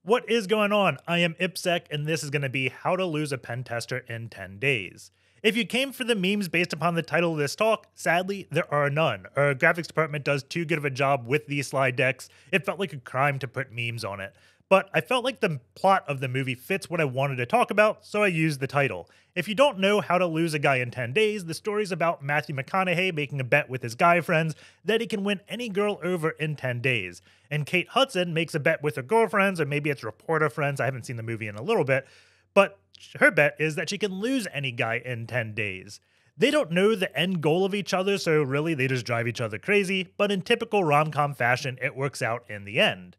What is going on? I am Ippsec, and this is going to be how to lose a pen tester in 10 days. If you came for the memes based upon the title of this talk, sadly, there are none. Our graphics department does too good of a job with these slide decks. It felt like a crime to put memes on it. But I felt like the plot of the movie fits what I wanted to talk about, so I used the title. If you don't know how to lose a guy in 10 days, the story's about Matthew McConaughey making a bet with his guy friends that he can win any girl over in 10 days. And Kate Hudson makes a bet with her girlfriends, or maybe it's reporter friends. I haven't seen the movie in a little bit. But her bet is that she can lose any guy in 10 days. They don't know the end goal of each other, so really they just drive each other crazy. But in typical rom-com fashion, it works out in the end.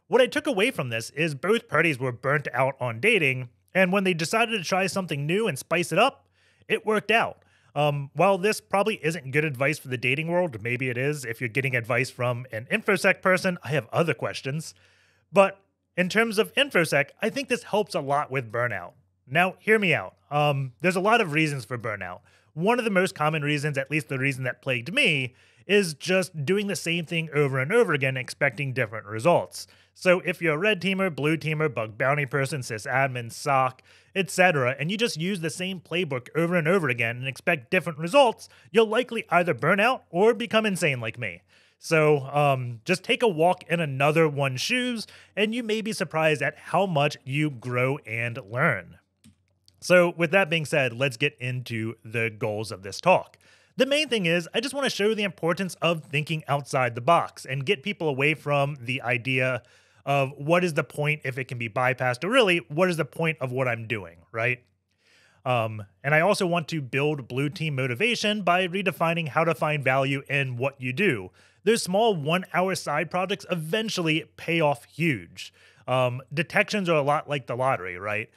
What I took away from this is both parties were burnt out on dating, and when they decided to try something new and spice it up, it worked out. While this probably isn't good advice for the dating world, maybe it is if you're getting advice from an InfoSec person, I have other questions. But in terms of InfoSec, I think this helps a lot with burnout. Now, hear me out. There's a lot of reasons for burnout. One of the most common reasons, at least the reason that plagued me, is just doing the same thing over and over again, expecting different results. So if you're a red teamer, blue teamer, bug bounty person, sysadmin, SOC, etc., and you just use the same playbook over and over again and expect different results, you'll likely either burn out or become insane like me. So just take a walk in another one's shoes, and you may be surprised at how much you grow and learn. So with that being said, let's get into the goals of this talk. The main thing is, I just want to show the importance of thinking outside the box and get people away from the idea of what is the point if it can be bypassed, or really, what is the point of what I'm doing, right? And I also want to build blue team motivation by redefining how to find value in what you do. Those small 1-hour side projects eventually pay off huge. Detections are a lot like the lottery, right?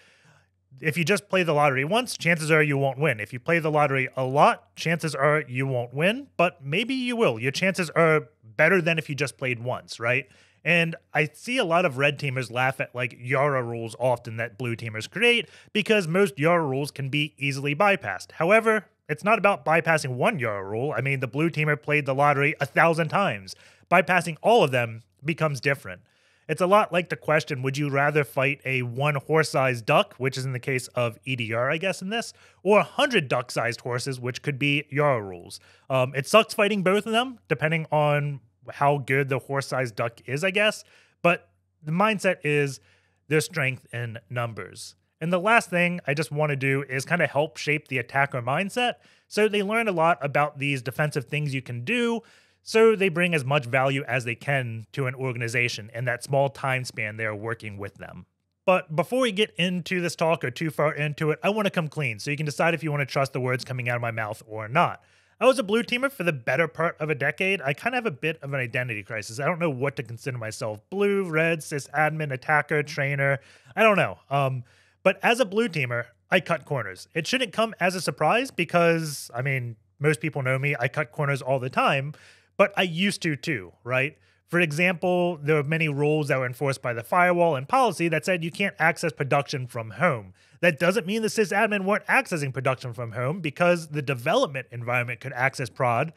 If you just play the lottery once, chances are you won't win. If you play the lottery a lot, chances are you won't win, but maybe you will. Your chances are better than if you just played once, right? And I see a lot of red teamers laugh at like Yara rules often that blue teamers create because most Yara rules can be easily bypassed. However, it's not about bypassing one Yara rule. I mean, the blue teamer played the lottery 1,000 times. Bypassing all of them becomes different. It's a lot like the question, would you rather fight a 1 horse-sized duck, which is in the case of EDR, I guess, in this, or 100 duck-sized horses, which could be Yara rules? It sucks fighting both of them, depending on how good the horse-sized duck is, I guess. But the mindset is there's strength in numbers. And the last thing I just want to do is kind of help shape the attacker mindset. So they learn a lot about these defensive things you can do, so they bring as much value as they can to an organization in that small time span they're working with them. But before we get into this talk or too far into it, I want to come clean so you can decide if you want to trust the words coming out of my mouth or not. I was a blue teamer for the better part of a decade. I kind of have a bit of an identity crisis. I don't know what to consider myself. Blue, red, sysadmin, attacker, trainer. I don't know. But as a blue teamer, I cut corners. It shouldn't come as a surprise because, I mean, most people know me. I cut corners all the time. But I used to too, right? For example, there were many rules that were enforced by the firewall and policy that said you can't access production from home. That doesn't mean the sysadmin weren't accessing production from home because the development environment could access prod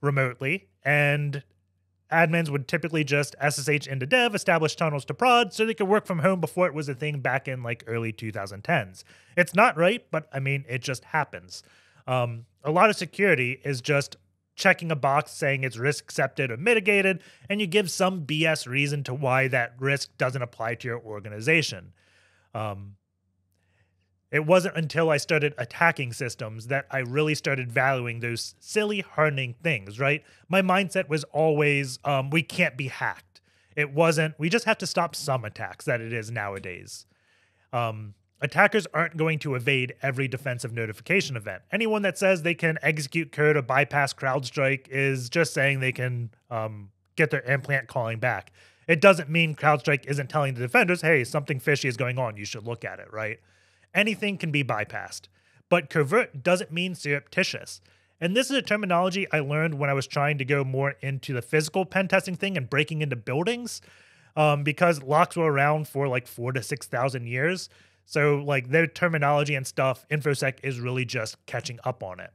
remotely, and admins would typically just SSH into dev, establish tunnels to prod so they could work from home before it was a thing back in like early 2010s. It's not right, but I mean, it just happens. A lot of security is just checking a box saying it's risk accepted or mitigated, and you give some BS reason to why that risk doesn't apply to your organization. It wasn't until I started attacking systems that I really started valuing those silly hardening things, right? My mindset was always, we can't be hacked. It wasn't, we just have to stop some attacks that it is nowadays. Attackers aren't going to evade every defensive notification event. Anyone that says they can execute code or bypass CrowdStrike is just saying they can get their implant calling back. It doesn't mean CrowdStrike isn't telling the defenders, hey, something fishy is going on, you should look at it, right? Anything can be bypassed. But covert doesn't mean surreptitious. And this is a terminology I learned when I was trying to go more into the physical pen testing thing and breaking into buildings, because locks were around for like 4,000 to 6,000 years. So like their terminology and stuff, InfoSec is really just catching up on it.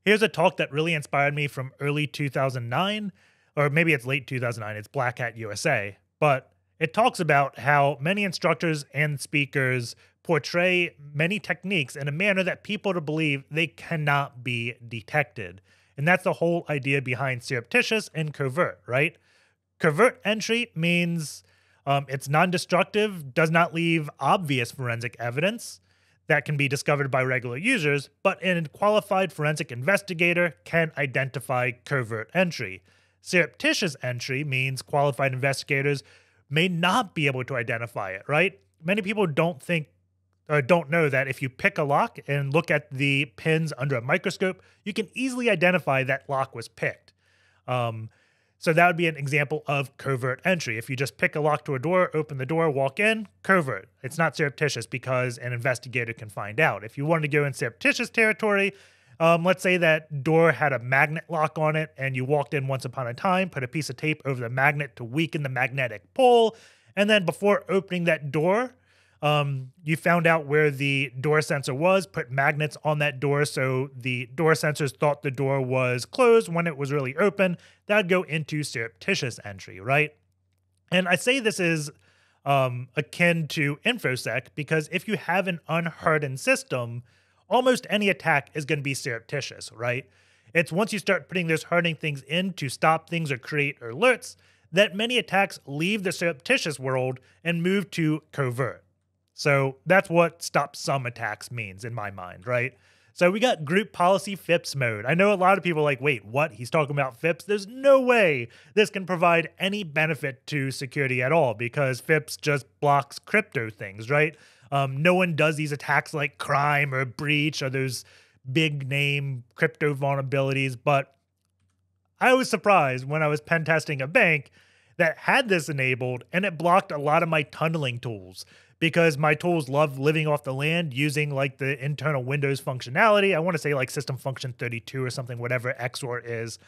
Here's a talk that really inspired me from early 2009, or maybe it's late 2009. It's Black Hat USA. But It talks about how many instructors and speakers portray many techniques in a manner that people to believe they cannot be detected. And that's the whole idea behind surreptitious and covert, right? Covert entry means it's non-destructive, does not leave obvious forensic evidence that can be discovered by regular users, but a qualified forensic investigator can identify covert entry. Surreptitious entry means qualified investigators may not be able to identify it, right? Many people don't think or don't know that if you pick a lock and look at the pins under a microscope, you can easily identify that lock was picked. So that would be an example of covert entry. If you just pick a lock to a door, open the door, walk in, covert. It's not surreptitious because an investigator can find out. If you wanted to go in surreptitious territory, let's say that door had a magnet lock on it and you walked in once upon a time, put a piece of tape over the magnet to weaken the magnetic pull, and then before opening that door, you found out where the door sensor was, put magnets on that door so the door sensors thought the door was closed when it was really open. That would go into surreptitious entry, right? And I say this is akin to InfoSec because if you have an unhardened system, almost any attack is going to be surreptitious, right? It's once you start putting those hardening things in to stop things or create alerts that many attacks leave the surreptitious world and move to covert. So that's what stop some attacks means in my mind, right? So we got group policy FIPS mode. I know a lot of people are like, wait, what? He's talking about FIPS? There's no way this can provide any benefit to security at all because FIPS just blocks crypto things, right? No one does these attacks like crime or breach or those big name crypto vulnerabilities. But I was surprised when I was pen testing a bank that had this enabled and it blocked a lot of my tunneling tools because my tools love living off the land using like the internal Windows functionality. I want to say like system function 32 or something, whatever XOR is.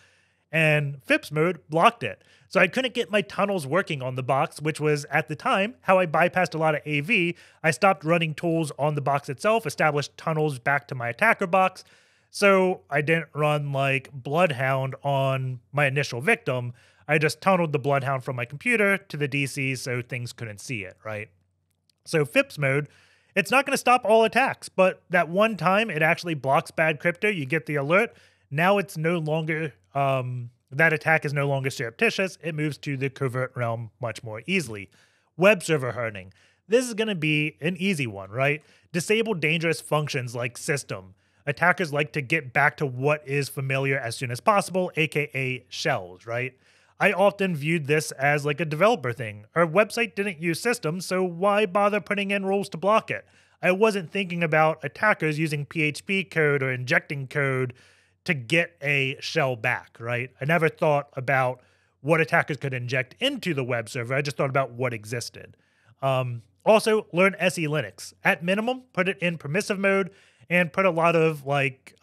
And FIPS mode blocked it. So I couldn't get my tunnels working on the box, which was at the time how I bypassed a lot of AV. I stopped running tools on the box itself, established tunnels back to my attacker box. So I didn't run like Bloodhound on my initial victim. I just tunneled the Bloodhound from my computer to the DC so things couldn't see it, right? So FIPS mode, it's not going to stop all attacks, but that one time it actually blocks bad crypto, you get the alert. Now it's no longer, that attack is no longer surreptitious. It moves to the covert realm much more easily. Web server hardening. This is going to be an easy one, right? Disable dangerous functions like system. Attackers like to get back to what is familiar as soon as possible, aka shells, right? I often viewed this as like a developer thing. Our website didn't use systems, so why bother putting in rules to block it? I wasn't thinking about attackers using PHP code or injecting code to get a shell back, right? I never thought about what attackers could inject into the web server. I just thought about what existed. Also, learn SE Linux. At minimum, put it in permissive mode and put a lot of like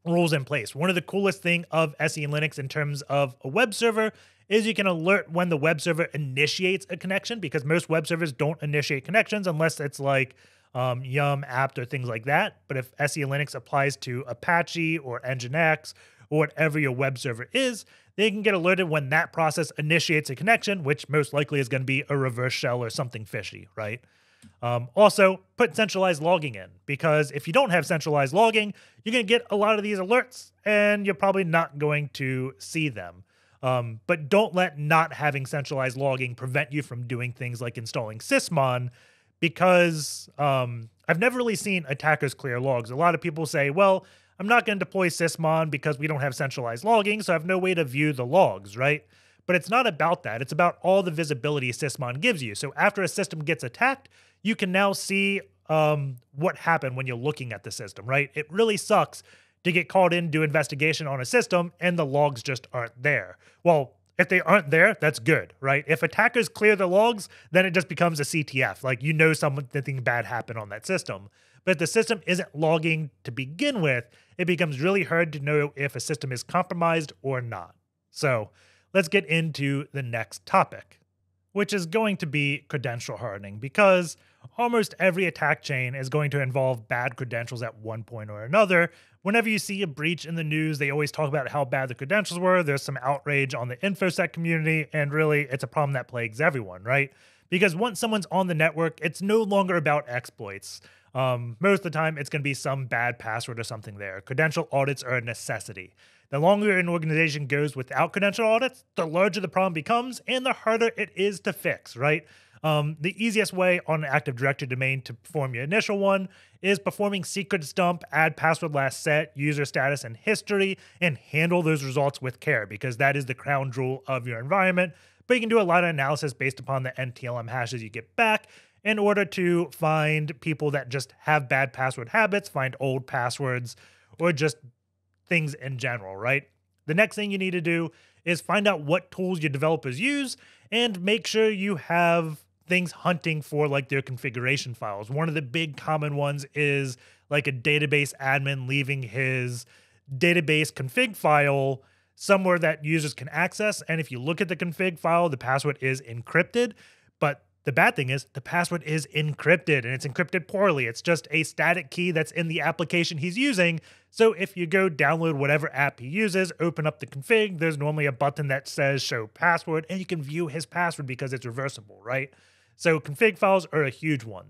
rules in place. One of the coolest thing of SE Linux in terms of a web server is you can alert when the web server initiates a connection because most web servers don't initiate connections unless it's like Yum, apt, or things like that. But if SE Linux applies to Apache or Nginx or whatever your web server is, they can get alerted when that process initiates a connection, which most likely is going to be a reverse shell or something fishy, right? Also, put centralized logging in because if you don't have centralized logging, you're going to get a lot of these alerts and you're probably not going to see them. But don't let not having centralized logging prevent you from doing things like installing sysmon because I've never really seen attackers clear logs. A lot of people say, well, I'm not going to deploy sysmon because we don't have centralized logging, so I have no way to view the logs, right? But it's not about that. It's about all the visibility sysmon gives you. So after a system gets attacked, you can now see what happened when you're looking at the system, right? It really sucks to get called in, do investigation on a system, and the logs just aren't there. Well, if they aren't there, that's good, right? If attackers clear the logs, then it just becomes a CTF. Like, you know something bad happened on that system. But if the system isn't logging to begin with, it becomes really hard to know if a system is compromised or not. So let's get into the next topic, which is going to be credential hardening, because almost every attack chain is going to involve bad credentials at one point or another, Whenever you see a breach in the news, they always talk about how bad the credentials were. There's some outrage on the InfoSec community, and really, it's a problem that plagues everyone, right? Because once someone's on the network, it's no longer about exploits. Most of the time, it's going to be some bad password or something there. Credential audits are a necessity. The longer an organization goes without credential audits, the larger the problem becomes and the harder it is to fix, right? The easiest way on an Active Directory domain to perform your initial one is performing SecretsDump, add password last set, user status, and history, and handle those results with care because that is the crown jewel of your environment. But you can do a lot of analysis based upon the NTLM hashes you get back in order to find people that just have bad password habits, find old passwords, or just things in general, right? The next thing you need to do is find out what tools your developers use and make sure you have things hunting for like their configuration files. One of the big common ones is like a database admin leaving his database config file somewhere that users can access. And if you look at the config file, the password is encrypted. But the bad thing is the password is encrypted and it's encrypted poorly. It's just a static key that's in the application he's using. So if you go download whatever app he uses, open up the config, there's normally a button that says show password and you can view his password because it's reversible, right? So config files are a huge one.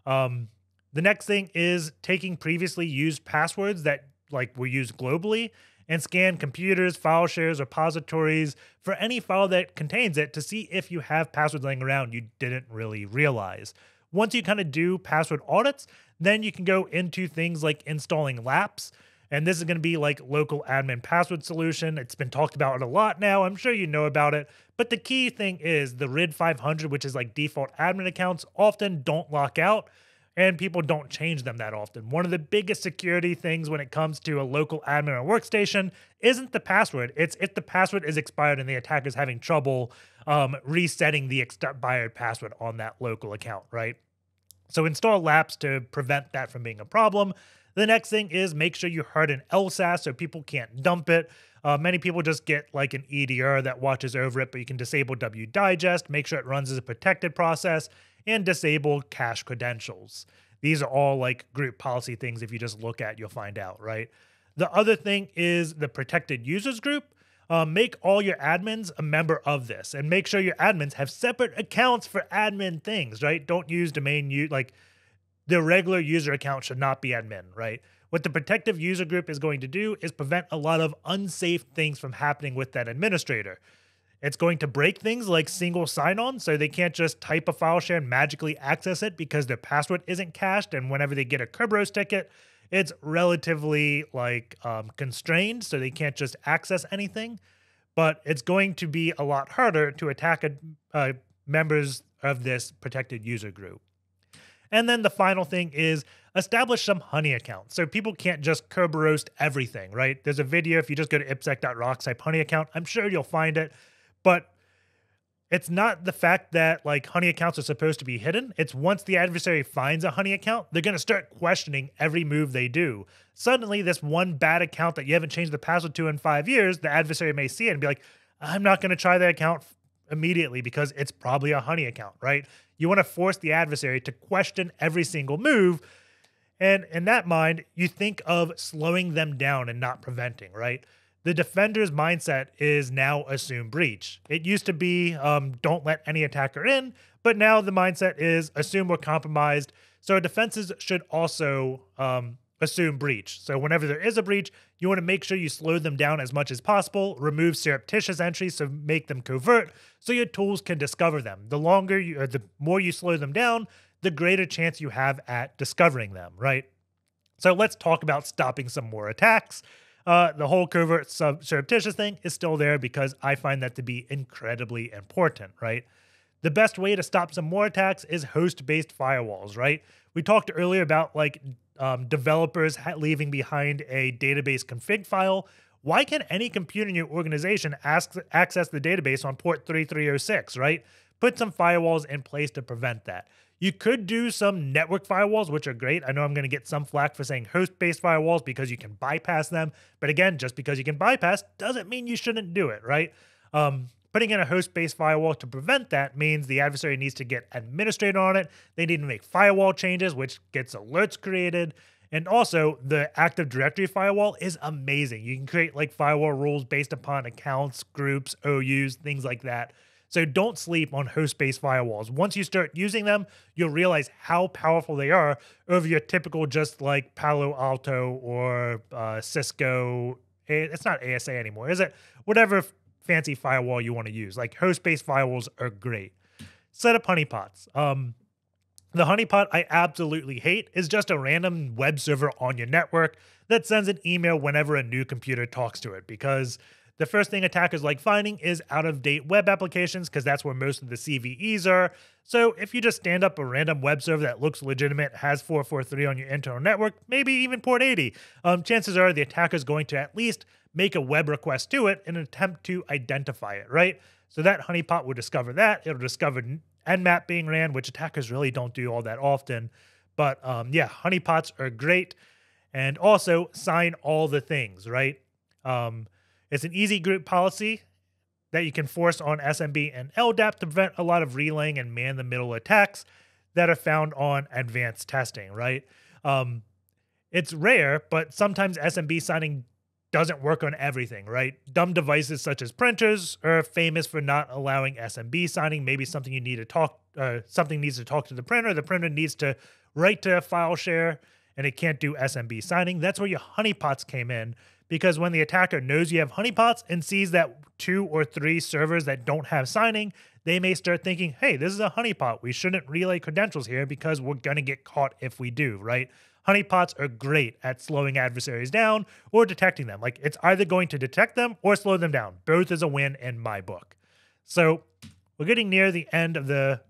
The next thing is taking previously used passwords that like were used globally and scan computers, file shares, repositories for any file that contains it to see if you have passwords laying around you didn't really realize. Once you kind of do password audits, then you can go into things like installing LAPS. And this is going to be like local admin password solution. It's been talked about a lot now. I'm sure you know about it. But the key thing is the RID 500, which is like default admin accounts, often don't lock out and people don't change them that often. One of the biggest security things when it comes to a local admin or workstation isn't the password. It's if the password is expired and the attacker is having trouble resetting the expired password on that local account, right? So install LAPS to prevent that from being a problem. The next thing is make sure you harden LSAS so people can't dump it. Many people just get like an EDR that watches over it, but you can disable wdigest, make sure it runs as a protected process, and disable cache credentials. These are all like group policy things. If you just look at, you'll find out, right? The other thing is the protected users group. Make all your admins a member of this and make sure your admins have separate accounts for admin things, right? Don't use domain like the regular user account should not be admin, right? What the protective user group is going to do is prevent a lot of unsafe things from happening with that administrator. It's going to break things like single sign-on, so they can't just type a file share and magically access it because their password isn't cached, and whenever they get a Kerberos ticket, it's relatively like constrained, so they can't just access anything. But it's going to be a lot harder to attack members of this protected user group. And then the final thing is establish some honey accounts. So people can't just Kerberos everything, right? There's a video, if you just go to ipsec.rocks, type honey account, I'm sure you'll find it. But it's not the fact that like honey accounts are supposed to be hidden. It's once the adversary finds a honey account, they're going to start questioning every move they do. Suddenly, this one bad account that you haven't changed the password to in 5 years, the adversary may see it and be like, I'm not going to try that account immediately because it's probably a honey account, right? You want to force the adversary to question every single move. And in that mind, you think of slowing them down and not preventing, right? The defender's mindset is now assume breach. It used to be don't let any attacker in, but now the mindset is assume we're compromised. So defenses should also assume breach. So whenever there is a breach, you want to make sure you slow them down as much as possible, remove surreptitious entries, so make them covert, so your tools can discover them. The longer you, or the more you slow them down, the greater chance you have at discovering them, right? So let's talk about stopping some more attacks. The whole covert surreptitious thing is still there because I find that to be incredibly important, right? The best way to stop some more attacks is host-based firewalls, right? We talked earlier about like developers leaving behind a database config file. Why can any computer in your organization access the database on port 3306, right? Put some firewalls in place to prevent that. You could do some network firewalls, which are great. I know I'm going to get some flack for saying host-based firewalls because you can bypass them. But again, just because you can bypass doesn't mean you shouldn't do it, right? Putting in a host-based firewall to prevent that means the adversary needs to get administrator on it. They need to make firewall changes, which gets alerts created. And also, the Active Directory firewall is amazing. You can create like firewall rules based upon accounts, groups, OUs, things like that. So don't sleep on host-based firewalls. Once you start using them, you'll realize how powerful they are over your typical just like Palo Alto or Cisco. It's not ASA anymore, is it? Whatever fancy firewall you want to use. Like host-based firewalls are great. Set up honeypots. The honeypot I absolutely hate is just a random web server on your network that sends an email whenever a new computer talks to it, because the first thing attackers like finding is out-of-date web applications, because that's where most of the CVEs are. So if you just stand up a random web server that looks legitimate, has 443 on your internal network, maybe even port 80, chances are the attacker is going to at least make a web request to it in an attempt to identify it, right? So that honeypot will discover that. It'll discover Nmap being ran, which attackers really don't do all that often. But yeah, honeypots are great. And also sign all the things, right? It's an easy group policy that you can force on SMB and LDAP to prevent a lot of relaying and man-the-middle attacks that are found on advanced testing, right? It's rare, but sometimes SMB signing doesn't work on everything, right? Dumb devices such as printers are famous for not allowing SMB signing. Maybe something you need to talk, something needs to talk to the printer. The printer needs to write to a file share, and it can't do SMB signing. That's where your honeypots came in, because when the attacker knows you have honeypots and sees that 2 or 3 servers that don't have signing, they may start thinking, hey, this is a honeypot. We shouldn't relay credentials here because we're going to get caught if we do, right? Honeypots are great at slowing adversaries down or detecting them. Like, it's either going to detect them or slow them down. Both is a win in my book. So we're getting near the end of the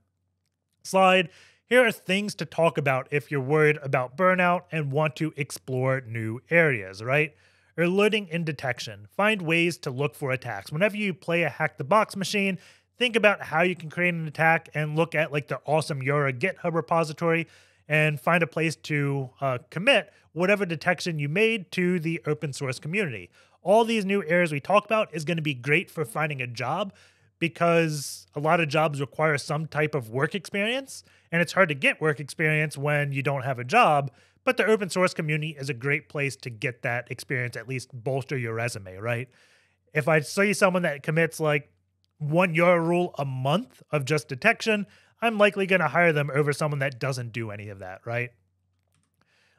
slide. Here are things to talk about if you're worried about burnout and want to explore new areas, right? Alerting and detection. Find ways to look for attacks. Whenever you play a hack the box machine, think about how you can create an attack and look at like the awesome Yura GitHub repository and find a place to commit whatever detection you made to the open source community. All these new areas we talk about is going to be great for finding a job, because a lot of jobs require some type of work experience, and it's hard to get work experience when you don't have a job. But the open source community is a great place to get that experience, at least bolster your resume, right? If I see someone that commits like 1 Euro rule a month of just detection, I'm likely going to hire them over someone that doesn't do any of that, right?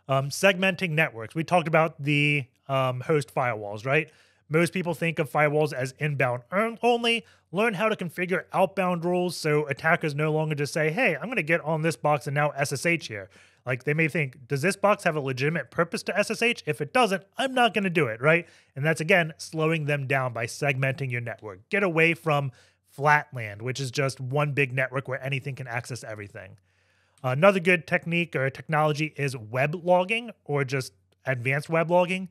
Segmenting networks. We talked about the host firewalls, right? Most people think of firewalls as inbound only. Learn how to configure outbound rules so attackers no longer just say, hey, I'm going to get on this box and now SSH here. Like, they may think, does this box have a legitimate purpose to SSH? If it doesn't, I'm not going to do it, right? And that's, again, slowing them down by segmenting your network. Get away from flatland, which is just one big network where anything can access everything. Another good technique or technology is web logging, or just advanced web logging.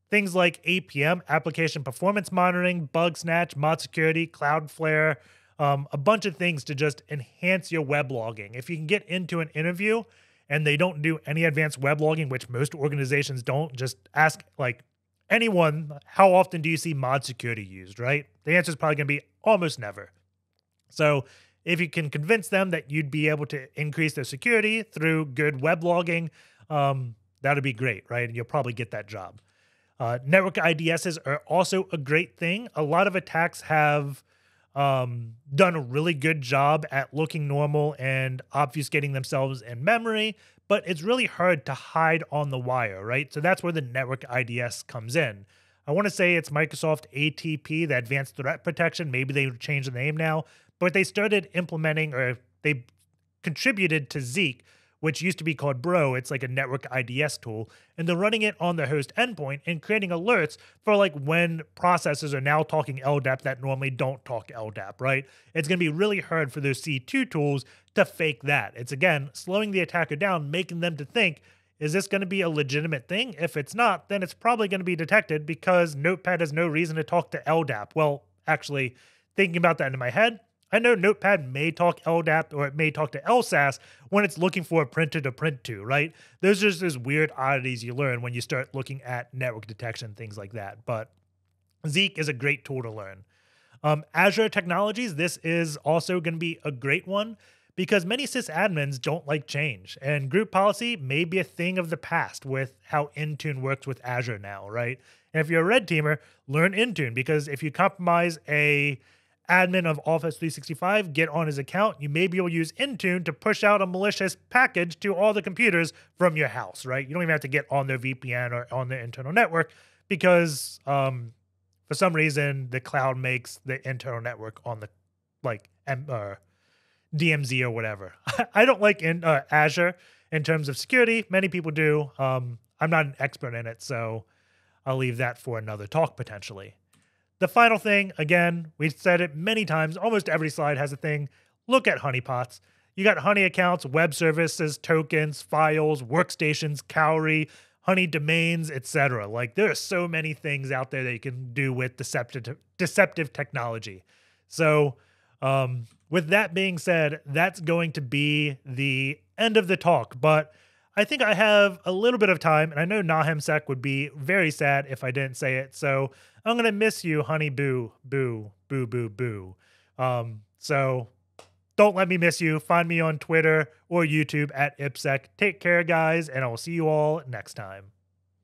Things like APM, application performance monitoring, bug snatch, mod security, Cloudflare, a bunch of things to just enhance your web logging. If you can get into an interview and they don't do any advanced web logging, which most organizations don't, just ask like anyone, how often do you see mod security used, right? The answer is probably going to be almost never. So if you can convince them that you'd be able to increase their security through good web logging, that'd be great, right? And you'll probably get that job. Network IDSs are also a great thing. A lot of attacks have done a really good job at looking normal and obfuscating themselves in memory, but it's really hard to hide on the wire, right? So that's where the network IDS comes in. I want to say it's Microsoft ATP, the Advanced Threat Protection. Maybe they changed the name now, but they started implementing, or they contributed to Zeek, which used to be called Bro. It's like a network IDS tool, and they're running it on the host endpoint and creating alerts for like when processes are now talking LDAP that normally don't talk LDAP, right? It's going to be really hard for those C2 tools to fake that. It's, again, slowing the attacker down, making them to think, is this going to be a legitimate thing? If it's not, then it's probably going to be detected because Notepad has no reason to talk to LDAP. Well, actually, thinking about that in my head, I know Notepad may talk LDAP or it may talk to LSASS when it's looking for a printer to print to, right? Those are just those weird oddities you learn when you start looking at network detection, things like that. But Zeek is a great tool to learn. Azure Technologies, this is also going to be a great one because many sysadmins don't like change, and group policy may be a thing of the past with how Intune works with Azure now, right? And if you're a red teamer, learn Intune, because if you compromise a admin of Office 365, get on his account, you may be able to use Intune to push out a malicious package to all the computers from your house, right? You don't even have to get on their VPN or on their internal network, because for some reason the cloud makes the internal network on the DMZ or whatever. I don't like Azure in terms of security. Many people do. I'm not an expert in it, so I'll leave that for another talk potentially. The final thing, again, we've said it many times, almost every slide has a thing. Look at honeypots. You got honey accounts, web services, tokens, files, workstations, Cowrie, honey domains, etc. Like, there are so many things out there that you can do with deceptive technology. So with that being said, that's going to be the end of the talk. But I think I have a little bit of time, and I know Nahemsec would be very sad if I didn't say it. So I'm going to miss you, honey boo, boo, boo, boo, boo. So don't let me miss you. Find me on Twitter or YouTube at Ippsec. Take care, guys, and I will see you all next time.